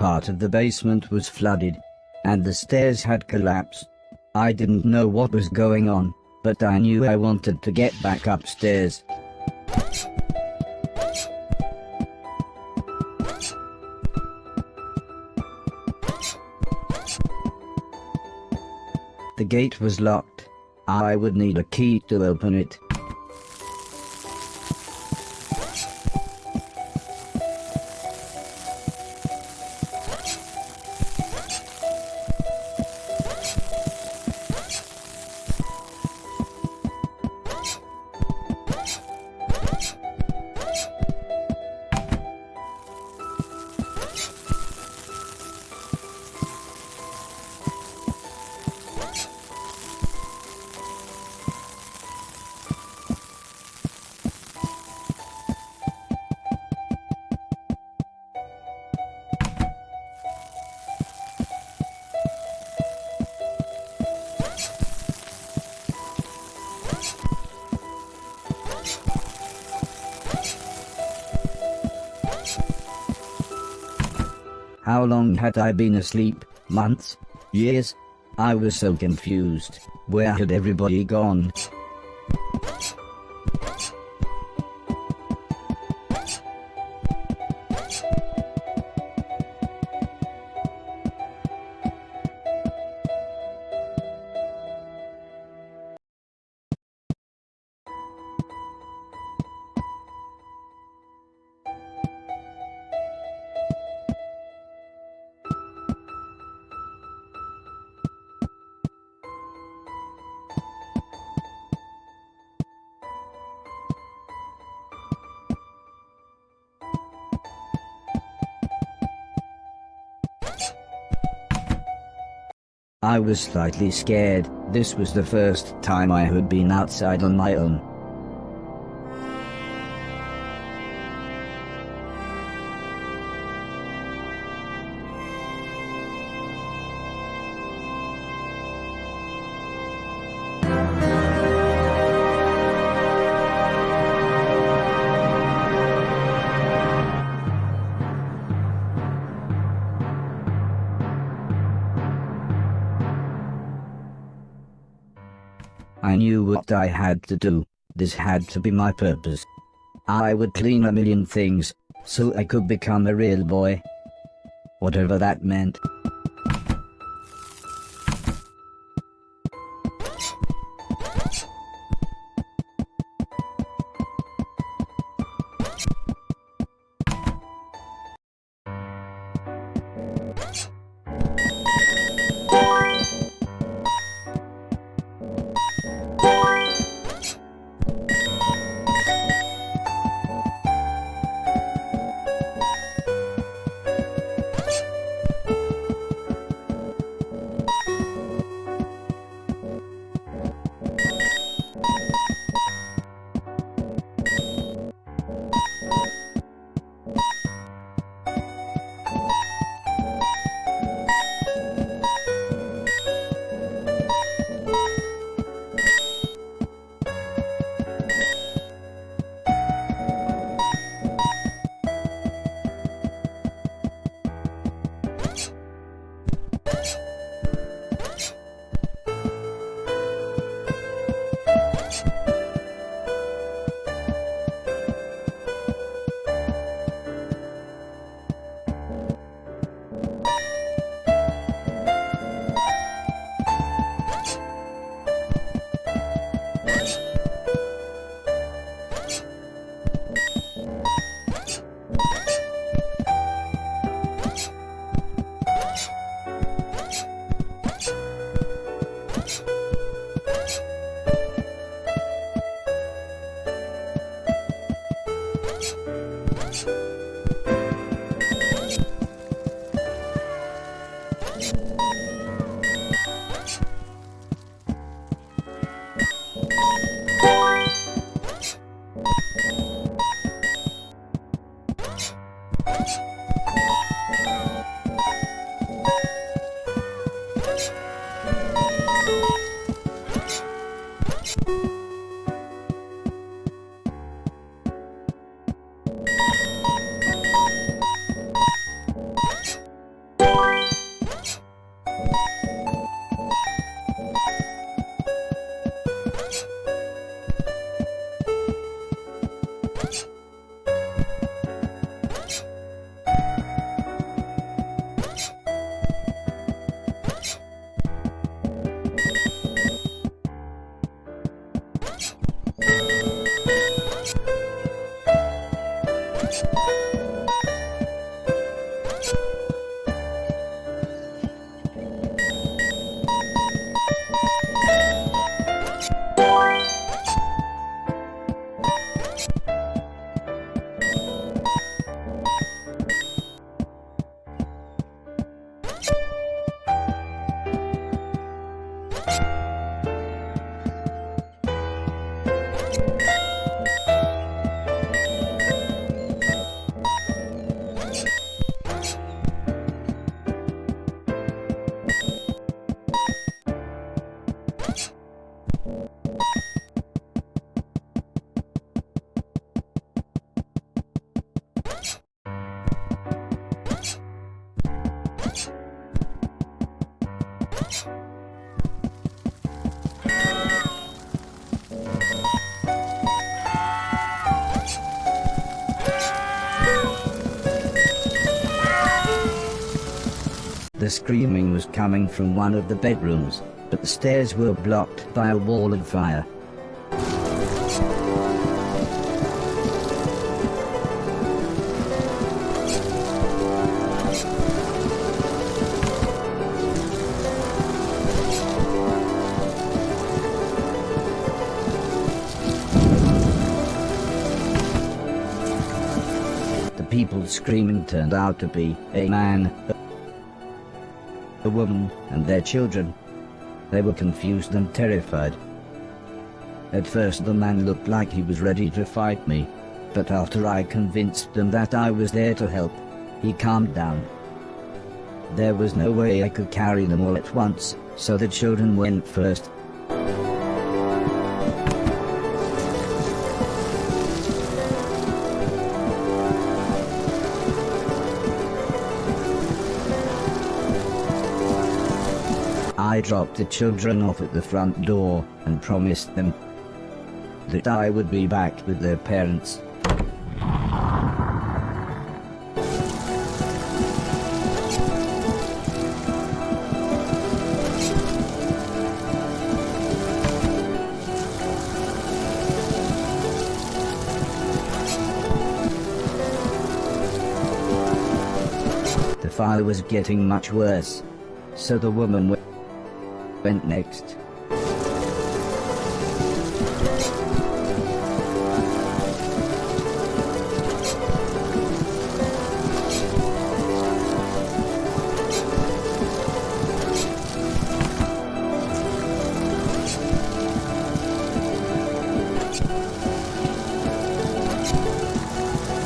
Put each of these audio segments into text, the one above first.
part of the basement was flooded, and the stairs had collapsed. I didn't know what was going on, but I knew I wanted to get back upstairs. The gate was locked. I would need a key to open it. How long had I been asleep? Months? Years? I was so confused. Where had everybody gone? I was slightly scared. This was the first time I had been outside on my own. I knew what I had to do. This had to be my purpose. I would clean a million things, so I could become a real boy. Whatever that meant. The screaming was coming from one of the bedrooms, but the stairs were blocked by a wall of fire. The people screaming turned out to be a man, a woman, and their children. They were confused and terrified. At first the man looked like he was ready to fight me, but after I convinced them that I was there to help, he calmed down. There was no way I could carry them all at once, so the children went first. I dropped the children off at the front door and promised them that I would be back with their parents. The fire was getting much worse, so the woman went next.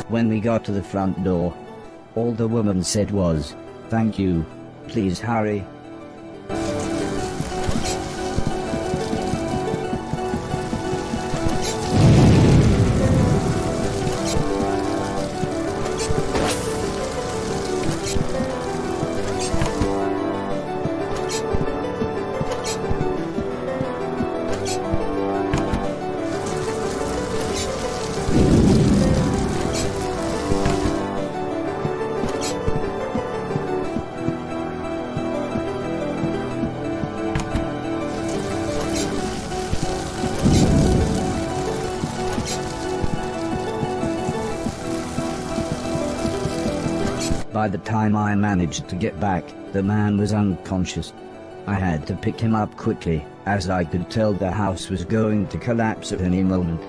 When we got to the front door, all the woman said was, "Thank you, please hurry." By the time I managed to get back, the man was unconscious. I had to pick him up quickly, as I could tell the house was going to collapse at any moment.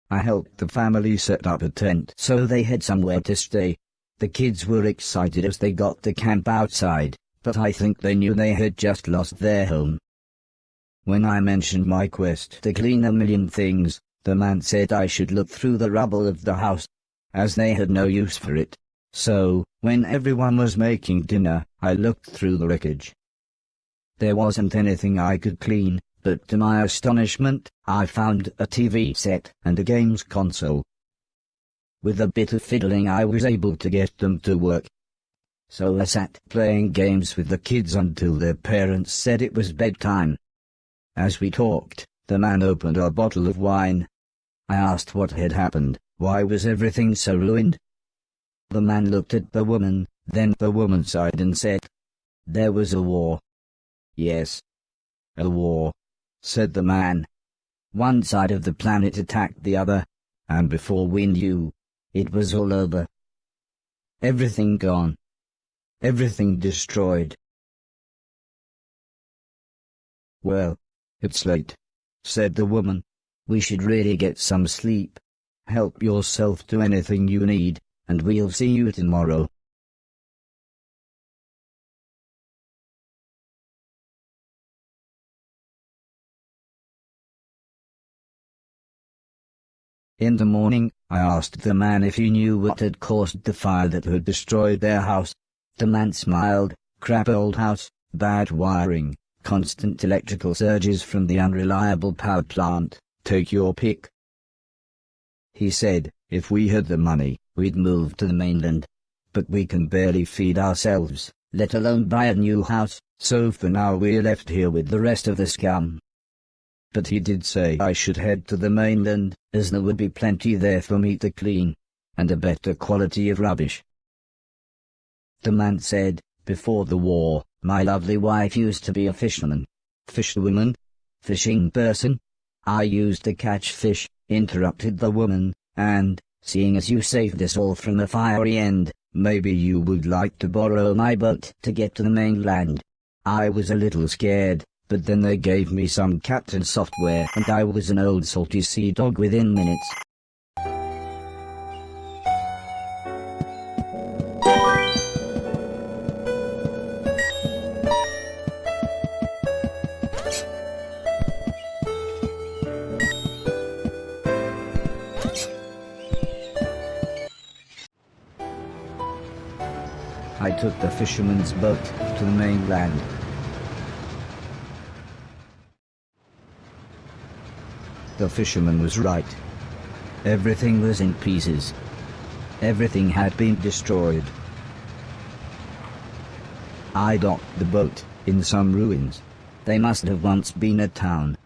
I helped the family set up a tent so they had somewhere to stay. The kids were excited as they got to camp outside, but I think they knew they had just lost their home. When I mentioned my quest to clean a million things, the man said I should look through the rubble of the house, as they had no use for it. So, when everyone was making dinner, I looked through the wreckage. There wasn't anything I could clean, but to my astonishment, I found a TV set and a games console. With a bit of fiddling I was able to get them to work. So I sat playing games with the kids until their parents said it was bedtime. As we talked, the man opened a bottle of wine. I asked what had happened, why was everything so ruined? The man looked at the woman, then the woman sighed and said, "There was a war." "Yes, a war," said the man. "One side of the planet attacked the other, and before we knew, it was all over. Everything gone. Everything destroyed." "Well, it's late," said the woman. "We should really get some sleep. Help yourself to anything you need, and we'll see you tomorrow." In the morning, I asked the man if he knew what had caused the fire that had destroyed their house. The man smiled. "Crap old house, bad wiring, constant electrical surges from the unreliable power plant, take your pick." He said, "If we had the money, we'd move to the mainland. But we can barely feed ourselves, let alone buy a new house, so for now we're left here with the rest of the scum." But he did say I should head to the mainland, as there would be plenty there for me to clean, and a better quality of rubbish. The man said, "Before the war, my lovely wife used to be a fisherman." "Fisherwoman? Fishing person?" "I used to catch fish," interrupted the woman, "and, seeing as you saved us all from the fiery end, maybe you would like to borrow my boat to get to the mainland." I was a little scared, but then they gave me some captain software and I was an old salty sea dog within minutes. I took the fisherman's boat to the mainland. The fisherman was right. Everything was in pieces. Everything had been destroyed. I docked the boat in some ruins. They must have once been a town.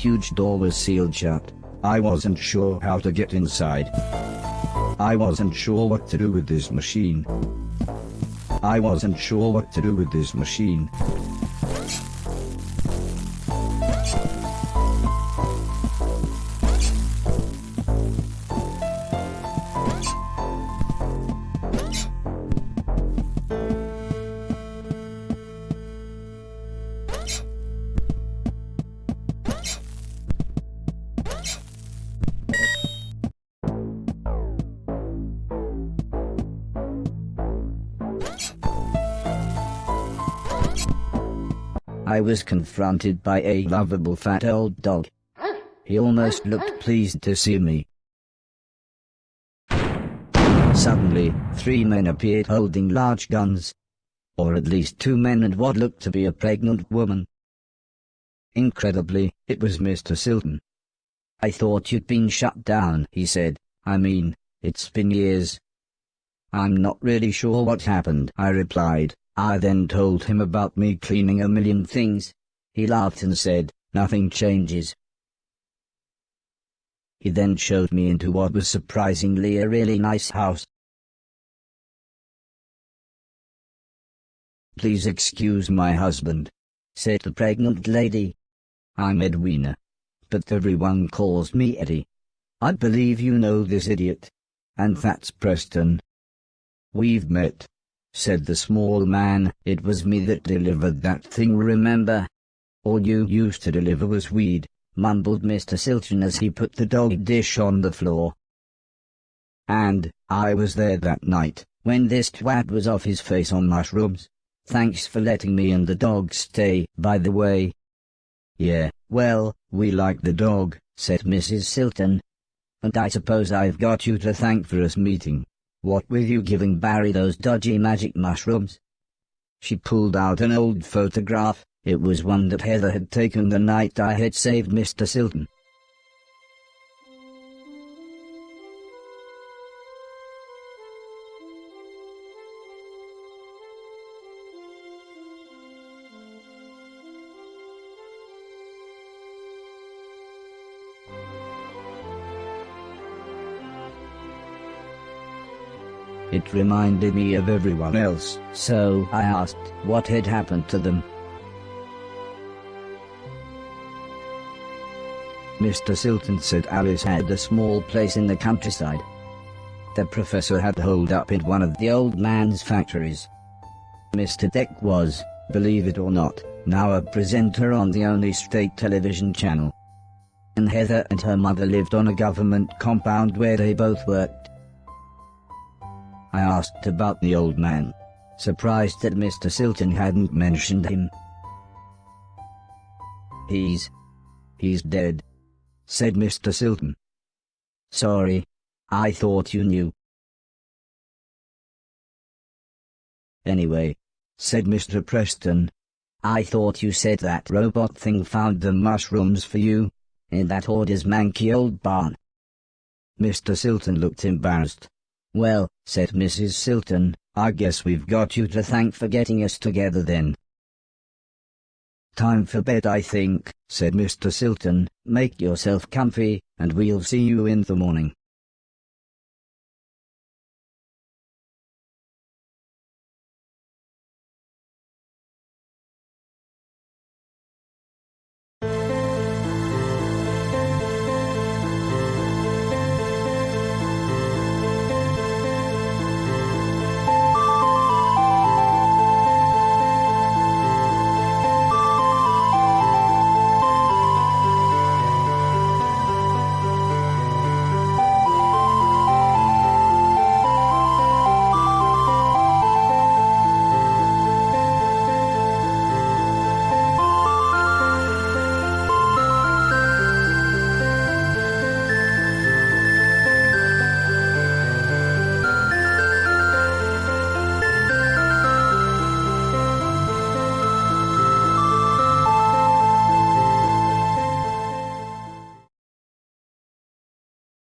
huge door was sealed shut. I wasn't sure how to get inside. I wasn't sure what to do with this machine. I wasn't sure what to do with this machine. I was confronted by a lovable fat old dog. He almost looked pleased to see me. Suddenly, 3 men appeared holding large guns. Or at least 2 men and what looked to be a pregnant woman. Incredibly, it was Mr. Silton. "I thought you'd been shut down," he said. "I mean, it's been years." "I'm not really sure what happened," I replied. I then told him about me cleaning a million things. He laughed and said, "Nothing changes." He then showed me into what was surprisingly a really nice house. "Please excuse my husband," said the pregnant lady. "I'm Edwina, but everyone calls me Eddie. I believe you know this idiot. And that's Preston." "We've met," said the small man. "It was me that delivered that thing, remember?" "All you used to deliver was weed," mumbled Mr. Silton as he put the dog dish on the floor. "And I was there that night, when this twat was off his face on mushrooms. Thanks for letting me and the dog stay, by the way." "Yeah, well, we like the dog," said Mrs. Silton. "And I suppose I've got you to thank for us meeting. What with you giving Barry those dodgy magic mushrooms?" She pulled out an old photograph. It was one that Heather had taken the night I had saved Mr. Silton. It reminded me of everyone else, so I asked what had happened to them. Mr. Silton said Alice had a small place in the countryside. The professor had holed up in one of the old man's factories. Mr. Deck was, believe it or not, now a presenter on the only state television channel. And Heather and her mother lived on a government compound where they both worked. I asked about the old man, surprised that Mr. Silton hadn't mentioned him. He's dead," said Mr. Silton. "Sorry, I thought you knew." "Anyway," said Mr. Preston, "I thought you said that robot thing found the mushrooms for you, in that hoarder's manky old barn." Mr. Silton looked embarrassed. "Well," said Mrs. Silton, "I guess we've got you to thank for getting us together then." "Time for bed, I think," said Mr. Silton. "Make yourself comfy, and we'll see you in the morning."